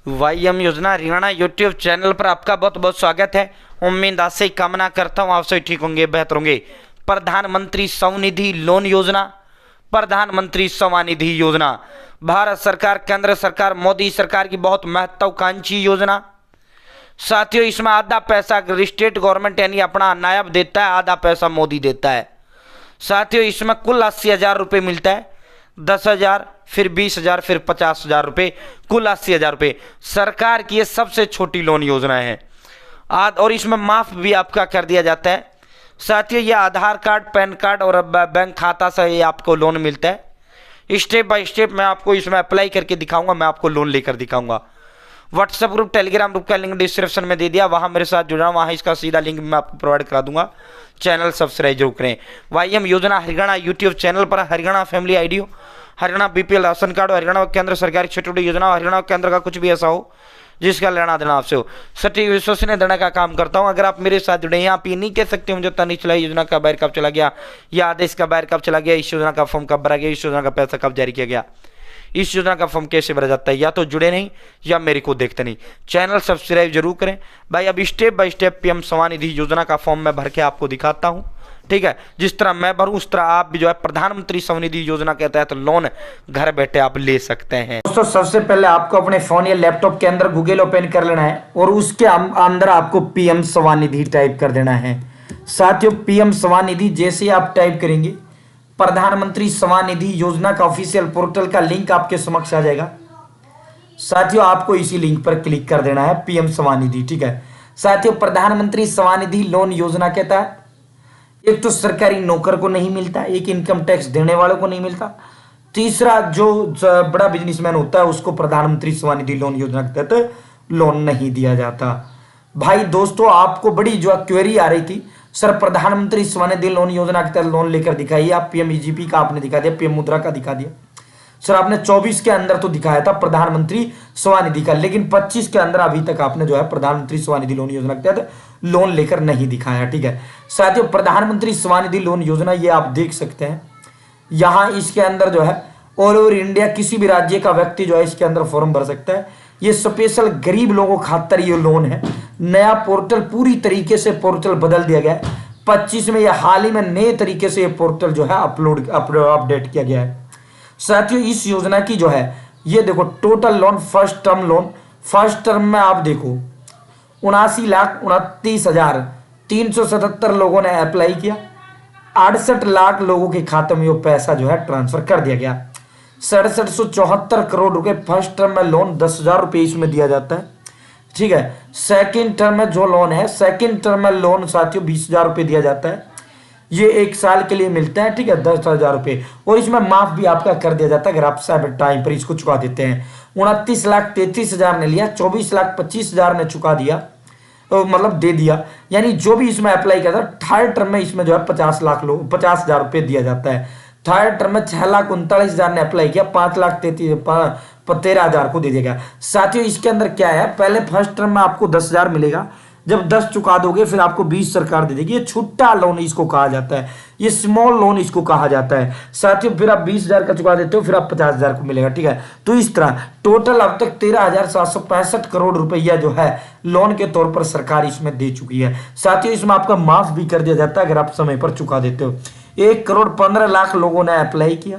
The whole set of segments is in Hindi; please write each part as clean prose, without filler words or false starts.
वाईएम योजना हरियाणा यूट्यूब चैनल पर आपका बहुत बहुत स्वागत है। उम्मीद आशा ही कामना करता हूँ आप सभी ठीक होंगे, बेहतर होंगे। प्रधानमंत्री स्वनिधि लोन योजना, प्रधानमंत्री स्वनिधि योजना भारत सरकार, केंद्र सरकार, मोदी सरकार की बहुत महत्वाकांक्षी योजना। साथियों, इसमें आधा पैसा स्टेट गवर्नमेंट यानी अपना नायब देता है, आधा पैसा मोदी देता है। साथियों, इसमें कुल 80,000 रुपये मिलता है। 10,000, फिर 20,000, फिर 50,000 रुपये, कुल 80,000 रुपये। सरकार की ये सबसे छोटी लोन योजना है और इसमें माफ़ भी आपका कर दिया जाता है। साथियों, ये आधार कार्ड, पैन कार्ड और बैंक खाता से ये आपको लोन मिलता है। स्टेप बाय स्टेप मैं आपको इसमें अप्लाई करके दिखाऊंगा, मैं आपको लोन लेकर दिखाऊंगा। व्हाट्सएप ग्रुप, टेलीग्राम ग्रुप का लिंक डिस्क्रिप्शन में दे दिया, वहाँ मेरे साथ जुड़ना, वहाँ इसका सीधा लिंक मैं आपको प्रोवाइड करा दूंगा। चैनल सब्सक्राइब जरूर करें। वाईएम योजना हरियाणा यूट्यूब चैनल पर हरियाणा फैमिली आईडी हो, हरियाणा बीपीएल राशन कार्ड हो, हरियाणा केंद्र सरकारी छोटी छोटी योजना हो, हरियाणा केंद्र का कुछ भी ऐसा हो जिसका लेना देना आपसे हो, सटीक विश्वसनीय देने का काम करता हूं। अगर आप मेरे साथ जुड़े हैं, आप ये नहीं कह सकते मुझे पता नहीं चला योजना का बाहर कब चला गया, या आदेश का बाहर कब चला गया, इस योजना का फॉर्म कब भरा गया, इस योजना का पैसा कब जारी किया गया, इस योजना का फॉर्म कैसे भरा जाता है। या तो जुड़े नहीं या मेरे को देखते नहीं। चैनल सब्सक्राइब जरूर करें भाई। अब step by step PM Svanidhi योजना का फॉर्म मैं भर के आपको दिखाता हूं, ठीक है। जिस तरह मैं भरूं उस तरह आप भी जो है प्रधानमंत्री स्वनिधि योजना के तहत लोन घर बैठे आप ले सकते हैं। दोस्तों, सबसे पहले आपको अपने फोन या लैपटॉप के अंदर गूगल ओपन कर लेना है और उसके अंदर आपको पीएम स्वनिधि टाइप कर देना है। साथियों, पीएम स्वनिधि जैसे आप टाइप करेंगे, प्रधानमंत्री स्वनिधि योजना का ऑफिशियल पोर्टल का लिंक आपके समक्ष आ जाएगा। साथियों, आपको इसी लिंक पर क्लिक कर देना है, पीएम स्वनिधि, ठीक है। साथियों, प्रधानमंत्री स्वनिधि लोन योजना के तहत एक तो सरकारी नौकर को नहीं मिलता, एक इनकम टैक्स देने वालों को नहीं मिलता, तीसरा जो बड़ा बिजनेसमैन होता है उसको प्रधानमंत्री स्वनिधि लोन योजना के तहत लोन नहीं दिया जाता। भाई दोस्तों, आपको बड़ी जो क्वेरी आ रही थी, सर प्रधानमंत्री स्वनिधि लोन योजना के तहत लोन लेकर दिखाइए। आप पीएमईजीपी का आपने दिखा दिया, पीएम मुद्रा का दिखा दिया। सर आपने 24 के अंदर तो दिखाया था प्रधानमंत्री स्वनिधि का, लेकिन 25 के अंदर अभी तक आपने जो है प्रधानमंत्री स्वनिधि लोन योजना के तहत लोन लेकर नहीं दिखाया, ठीक है। साथियों, प्रधानमंत्री स्वनिधि लोन योजना ये आप देख सकते हैं, यहां इसके अंदर जो है ऑल ओवर इंडिया किसी भी राज्य का व्यक्ति जो है इसके अंदर फॉर्म भर सकता है। ये स्पेशल गरीब लोगों खातिर ये लोन है। नया पोर्टल, पूरी तरीके से पोर्टल बदल दिया गया है। 25 में या हाल ही में नए तरीके से ये पोर्टल जो है अपडेट किया गया है। साथियों, इस योजना की जो है ये देखो टोटल लोन, फर्स्ट टर्म में आप देखो 79,29,377 लोगों ने अप्लाई किया। 68 लाख लोगों के खाते में वो पैसा जो है ट्रांसफर कर दिया गया। 6774 करोड़ रुपए फर्स्ट टर्म में लोन, 10,000 रुपये इसमें दिया जाता है, ठीक है। सेकंड टर्म में जो लोन है, सेकंड टर्म में लोन साथियों 20,000 रुपये दिया जाता है। ये 1 साल के लिए मिलता है, ठीक है, 10,000 रुपये। और इसमें माफ भी आपका कर दिया जाता है अगर आप टाइम पर इसको चुका देते हैं। 29,33,000 ने लिया, 24,25,000 ने चुका दिया, तो मतलब दे दिया, यानी जो भी इसमें अप्लाई करता है थर्ड टर्म में इसमें जो है 50,000 रुपये दिया जाता है। थर्ड टर्म में 6,39,000 ने अप्लाई किया, 5,13,000 को दे दिया गया। साथियों, इसके अंदर क्या है, पहले फर्स्ट टर्म में आपको 10,000 मिलेगा, जब 10 चुका दोगे फिर आपको 20 सरकार दे देगी। ये छोटा लोन इसको कहा जाता है, ये स्मॉल लोन इसको कहा जाता है। साथियों, फिर आप 20,000 का चुका देते हो, फिर आप 50,000 को मिलेगा, ठीक है। तो इस तरह टोटल अब तक 13,765 करोड़ रुपया जो है लोन के तौर पर सरकार इसमें दे चुकी है। साथियों, इसमें आपका माफ भी कर दिया जाता है अगर आप समय पर चुका देते हो। 1,15,00,000 लोगों ने अप्लाई किया,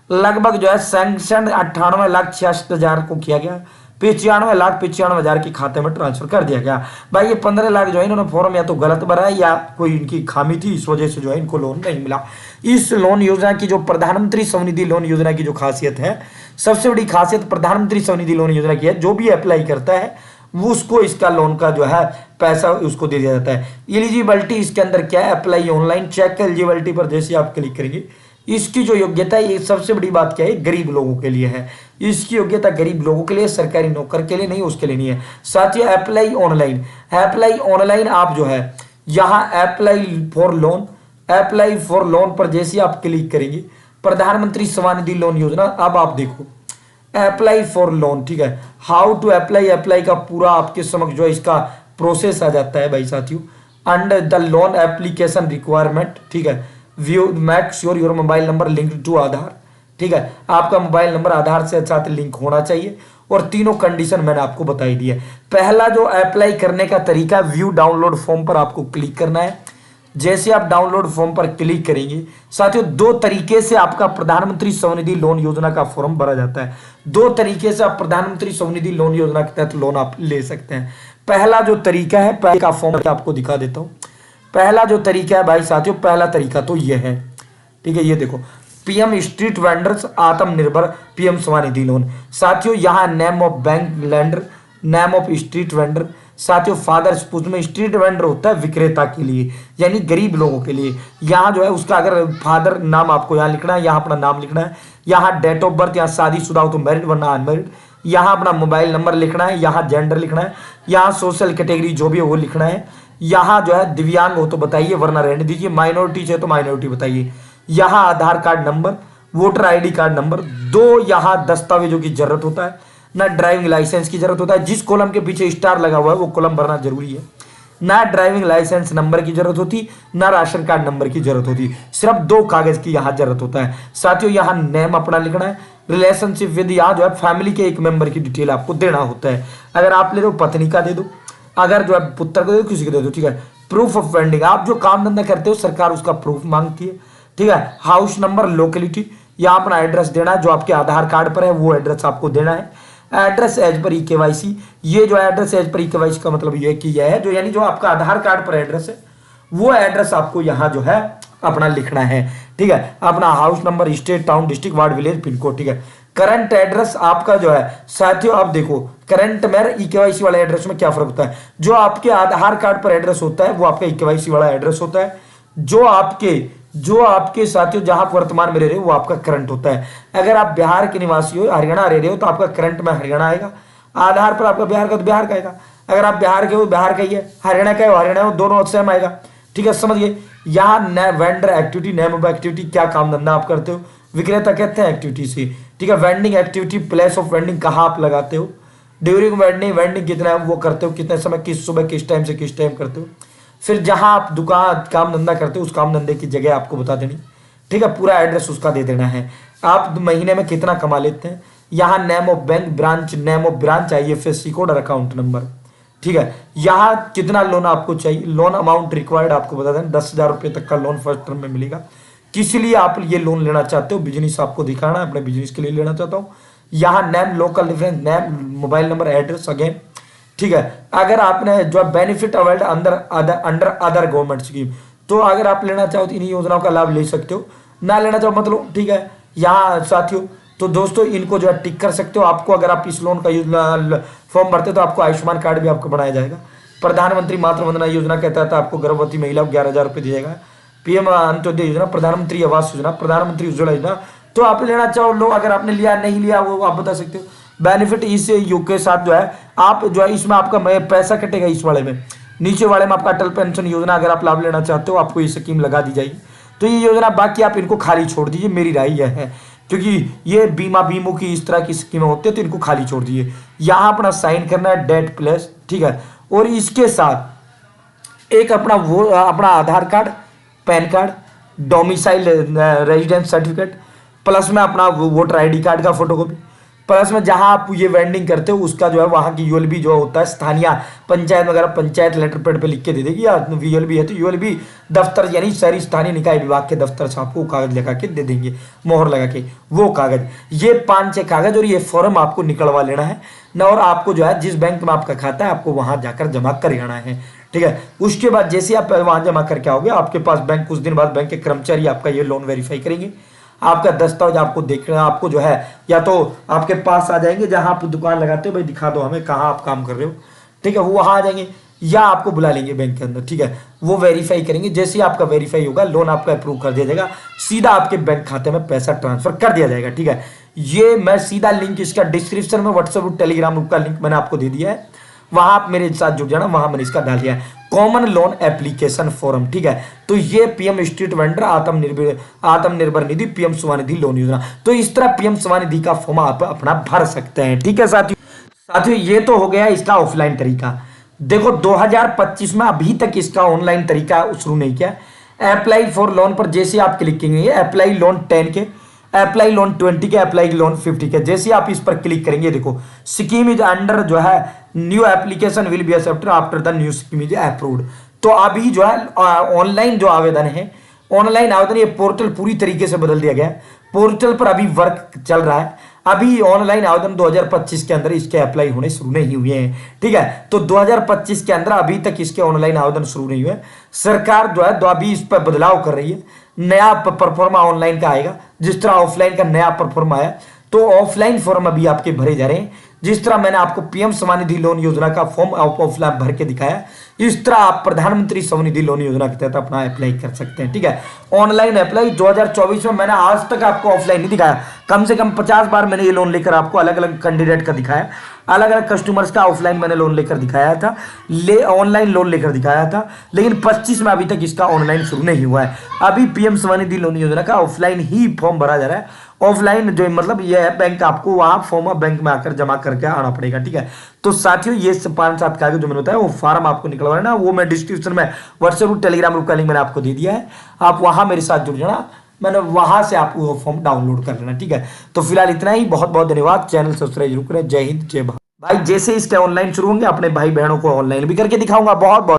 लगभग जो है सैंक्शन 98,66,000 को किया गया, 95,95,000 के खाते में ट्रांसफर कर दिया गया। भाई ये 15 लाख जो है इन्होंने फॉर्म या तो गलत भरा है या कोई इनकी खामी थी, इस वजह से जो है इनको लोन नहीं मिला। इस लोन योजना की जो प्रधानमंत्री स्वनिधि लोन योजना की जो खासियत है, सबसे बड़ी खासियत प्रधानमंत्री स्वनिधि लोन योजना की है, जो भी अप्लाई करता है वो उसको इसका लोन का जो है पैसा उसको दे दिया जाता है। एलिजिबिलिटी इसके अंदर क्या है, अप्लाई ऑनलाइन, चेक एलिजिबिलिटी पर जैसे आप क्लिक करेंगे, इसकी जो योग्यता है, ये सबसे बड़ी बात क्या है, गरीब लोगों के लिए है। इसकी योग्यता गरीब लोगों के लिए, सरकारी नौकर के लिए नहीं, उसके लिए नहीं है। साथियों, अप्लाई ऑनलाइन आप जो है यहाँ अप्लाई फॉर लोन पर जैसे आप क्लिक करेंगे, प्रधानमंत्री स्वनिधि लोन योजना, अब आप देखो अप्लाई फॉर लोन, ठीक है। हाउ टू अप्लाई का पूरा आपके समक्ष जो है इसका प्रोसेस आ जाता है भाई साथियों। Under the loan application requirement, ठीक है, view make sure your mobile number link to Aadhaar, ठीक है। आपका मोबाइल नंबर आधार से साथ लिंक होना चाहिए और तीनों कंडीशन मैंने आपको बताई दी है। पहला जो अप्लाई करने का तरीका, व्यू डाउनलोड फॉर्म पर आपको क्लिक करना है। जैसे आप डाउनलोड फॉर्म पर क्लिक करेंगे साथियों, दो तरीके से आपका प्रधानमंत्री स्वनिधि लोन योजना का फॉर्म भरा जाता है। दो तरीके से आप प्रधानमंत्री स्वनिधि लोन योजना के तहत लोन आप ले सकते हैं। पहला जो तरीका है, पहले का फॉर्म आपको दिखा देता हूं। पहला जो तरीका है भाई साथियों, पहला तरीका तो यह है, ठीक है, ये देखो, पीएम स्ट्रीट वेंडर्स आत्मनिर्भर पीएम स्वनिधि लोन। साथियों यहाँ name of bank lender, name of street vendor, साथियों फादर्स पुष्ट में स्ट्रीट वेंडर होता है विक्रेता के लिए, यानी गरीब लोगों के लिए। यहाँ जो है उसका अगर फादर नाम आपको यहाँ लिखना है, यहाँ अपना नाम लिखना है, यहाँ डेट ऑफ बर्थ, यहाँ शादीशुदा हो तो मैरिड वरना अनमैरिड, यहाँ अपना मोबाइल नंबर लिखना है, यहाँ जेंडर लिखना है, यहाँ सोशल कैटेगरी जो भी है वो लिखना है, यहाँ जो है दिव्यांग हो तो बताइए वरना रहने दीजिए, माइनॉरिटी है तो माइनॉरिटी बताइए, यहाँ Aadhaar card number, voter ID card number, दो यहाँ दस्तावेजों की जरूरत होता है, ना ड्राइविंग लाइसेंस की जरूरत होता है, जिस कॉलम के पीछे स्टार लगा हुआ है वो कॉलम भरना जरूरी है, ना ड्राइविंग लाइसेंस नंबर की जरूरत होती, ना राशन कार्ड नंबर की जरूरत होती, सिर्फ दो कागज की यहाँ जरूरत होता है। साथियों यहाँ नेम अपना लिखना है, रिलेशनशिप विद, यहाँ जो है फैमिली के एक मेंबर की डिटेल आपको देना होता है। अगर आप ले दो पत्नी का दे दो, अगर जो है पुत्र को दे दो, किसी को दे दो, ठीक है। प्रूफ ऑफ वेंडिंग, आप जो काम धंधा करते हो सरकार उसका प्रूफ मांगती है, ठीक है। हाउस नंबर, लोकेलिटी, यहाँ अपना एड्रेस देना है, जो आपके आधार कार्ड पर है वो एड्रेस आपको देना है। एड्रेस एज पर ई-केवाईसी, ये जो एड्रेस एज पर ई-केवाईसी का मतलब ये कि यह है जो, यानी जो आपका आधार कार्ड पर एड्रेस है वो एड्रेस आपको यहाँ जो है अपना लिखना है, ठीक है। अपना house number, state, town, district, ward, village, pin code, ठीक है। करंट एड्रेस आपका जो है साथियों, आप देखो करंट में ई-केवाईसी वाले एड्रेस में क्या फर्क होता है। जो आपके आधार कार्ड पर एड्रेस होता है वो आपका ई-केवाईसी वाला एड्रेस होता है, जो आपके साथियों जहां वर्तमान में रह रहे हो वो आपका करंट होता है। अगर आप बिहार के निवासी हो, हरियाणा रह रहे हो तो आपका करंट में हरियाणा आएगा, आधार पर आपका बिहार का तो बिहार का आएगा। अगर आप बिहार के हो बिहार का ही है, हरियाणा का हो हरियाणा हो, दोनों सेम आएगा, ठीक है। समझिए यहाँ vendor activity, name of activity, क्या काम धंधा आप करते हो, विक्रेता कहते हैं एक्टिविटी से, ठीक है। Vending activity, place of vending, कहाँ आप लगाते हो, ड्यूरिंग वेंडिंग, वेंडिंग कितना वो करते हो, कितने समय, किस सुबह किस टाइम से किस टाइम करते हो। फिर जहां आप दुकान काम धंधा करते हो उस काम धंधे की जगह आपको बता देनी, ठीक है। पूरा एड्रेस उसका दे देना है। आप महीने में कितना कमा लेते हैं, यहाँ name of bank, branch, name of branch, IFSC code और अकाउंट नंबर, ठीक है। यहाँ कितना लोन आपको चाहिए, लोन अमाउंट रिक्वायर्ड आपको बता दें, 10,000 रुपये तक का लोन फर्स्ट टर्म में मिलेगा। किस लिए आप ये लोन लेना चाहते हो, बिजनेस आपको दिखाना है, अपने बिजनेस के लिए लेना चाहता हूँ। यहाँ name, local difference, name, mobile number, address again, ठीक है। अगर आपने जो benefit availed under other government scheme, तो अगर आप लेना चाहो तो इन योजनाओं का लाभ ले सकते हो, ना लेना चाहो मतलब, ठीक है। यहाँ साथियों तो दोस्तों इनको जो है टिक कर सकते हो। आपको अगर आप इस लोन का फॉर्म भरते हो तो आपको आयुष्मान कार्ड भी आपको बनाया जाएगा। प्रधानमंत्री मातृ वंदना योजना के तहत आपको गर्भवती महिला को 11,000 रुपये दिया जाएगा। पीएम अंत्योदय योजना, प्रधानमंत्री आवास योजना, प्रधानमंत्री उज्ज्वला योजना, तो आप लेना चाहो लो, अगर आपने लिया नहीं लिया वो आप बता सकते हो। बेनिफिट इस युग के साथ जो है आप जो है इसमें आपका पैसा कटेगा, इस वाले में, नीचे वाले में आपका अटल पेंशन योजना अगर आप लाभ लेना चाहते हो आपको ये स्कीम लगा दी जाएगी। तो ये योजना बाकी आप इनको खाली छोड़ दीजिए, मेरी राय यह है, क्योंकि ये बीमा बीमों की इस तरह की स्कीमें होती है तो इनको खाली छोड़ दीजिए। यहाँ अपना साइन करना है, डेट प्लस, ठीक है। और इसके साथ एक अपना वो अपना Aadhaar card, PAN card, domicile residence certificate, plus में अपना वोटर आईडी कार्ड का फोटोकॉपी, प्लस में जहां आप ये वेंडिंग करते हो उसका जो है वहां की यूएलबी जो होता है स्थानीय पंचायत वगैरह, पंचायत लेटर पैड पे लिख के दे देगी, या यूएलबी है तो यूएलबी दफ्तर यानी शहरी स्थानीय निकाय विभाग के दफ्तर से आपको कागज लगा के दे देंगे, मोहर लगा के वो कागज। ये 5-6 कागज और ये फॉर्म आपको निकलवा लेना है ना, और आपको जो है जिस बैंक में आपका खाता है आपको वहां जाकर जमा कर आना है, ठीक है। उसके बाद जैसे आप वहां जमा करके आओगे आपके पास बैंक कुछ दिन बाद बैंक के कर्मचारी आपका ये लोन वेरीफाई करेंगे, आपका दस्तावेज आपको देखना, आपको जो है या तो आपके पास आ जाएंगे जहां आप दुकान लगाते हो, भाई दिखा दो हमें कहाँ आप काम कर रहे हो, ठीक है, वो वहां आ जाएंगे, या आपको बुला लेंगे बैंक के अंदर, ठीक है। वो वेरीफाई करेंगे, जैसे ही आपका वेरीफाई होगा लोन आपका अप्रूव कर दिया जाएगा, सीधा आपके बैंक खाते में पैसा ट्रांसफर कर दिया जाएगा, ठीक है। ये मैं सीधा लिंक इसका डिस्क्रिप्शन में व्हाट्सएप और टेलीग्राम ग्रुप का लिंक मैंने आपको दे दिया है, वहां आप मेरे साथ जुड़ जाना, वहां मैंने इसका डाल दिया है कॉमन लोन एप्लीकेशन फॉर्म, ठीक है। तो ये PM street vendor Atmanirbhar Nidhi PM Svanidhi loan योजना, तो इस तरह पीएम स्वनिधि का फॉर्म आप अपना भर सकते हैं, ठीक है साथियों। ये तो हो गया इसका ऑफलाइन तरीका। देखो 2025 में अभी तक इसका ऑनलाइन तरीका शुरू नहीं किया। अप्लाई फॉर लोन पर जैसे आप क्लिक करेंगे, अप्लाई लोन 10 के अप्लाई लोन 20 के, अप्लाई लोन 50 के। जैसे आप इस पर क्लिक करेंगे, देखो स्कीम इज अंडर जो है new application will be accepted after the new scheme is approved. तो अभी जो है ऑनलाइन जो आवेदन है, ऑनलाइन आवेदन, ये पोर्टल पूरी तरीके से बदल दिया गया है। पोर्टल पर अभी वर्क चल रहा है। अभी ऑनलाइन आवेदन 2025 के अंदर इसके अप्लाई होने शुरू नहीं हुए हैं, ठीक है। तो 2025 के अंदर अभी तक इसके ऑनलाइन आवेदन शुरू नहीं हुए। सरकार जो है अभी इस पर बदलाव कर रही है, नया परफॉर्मा ऑनलाइन का आएगा। जिस तरह ऑफलाइन का नया परफॉर्मा आया, तो ऑफलाइन फॉर्म अभी आपके भरे जा रहे हैं। जिस तरह मैंने आपको पीएम स्वनिधि लोन योजना का फॉर्म ऑफलाइन भर के दिखाया, इस तरह आप प्रधानमंत्री स्वनिधि लोन योजना के तहत अपना अप्लाई कर सकते हैं, ठीक है। ऑनलाइन अप्लाई 2024 में मैंने आज तक आपको ऑफलाइन नहीं दिखाया। कम से कम 50 बार मैंने ये लोन लेकर आपको अलग अलग कैंडिडेट का दिखाया, अलग अलग कस्टमर्स का ऑफलाइन मैंने लोन लेकर दिखाया था, ऑनलाइन लोन लेकर दिखाया था। लेकिन 25 में अभी तक इसका ऑनलाइन शुरू नहीं हुआ है। अभी पीएम स्वनिधि लोन योजना का ऑफलाइन ही फॉर्म भरा जा रहा है। ऑफलाइन जो मतलब ये है, बैंक आपको वहां फॉर्म बैंक में आकर जमा करके आना पड़ेगा, ठीक है। तो साथियों ये 5-7 कागज जो मैंने बताया, वो फॉर्म आपको निकलवाना है ना, वो मैं डिस्क्रिप्शन में व्हाट्सएप टेलीग्राम ग्रुप का लिंक मैंने आपको दे दिया है। आप वहां मेरे साथ जुड़ जाना, मैंने वहां से आप वो फॉर्म डाउनलोड कर लेना, ठीक है। तो फिलहाल इतना ही। बहुत बहुत धन्यवाद। चैनल सब्सक्राइब जरूर करें। जय हिंद, जय भारत। भाई जैसे इसके ऑनलाइन शुरू होंगे, अपने भाई बहनों को ऑनलाइन भी करके दिखाऊंगा। बहुत बहुत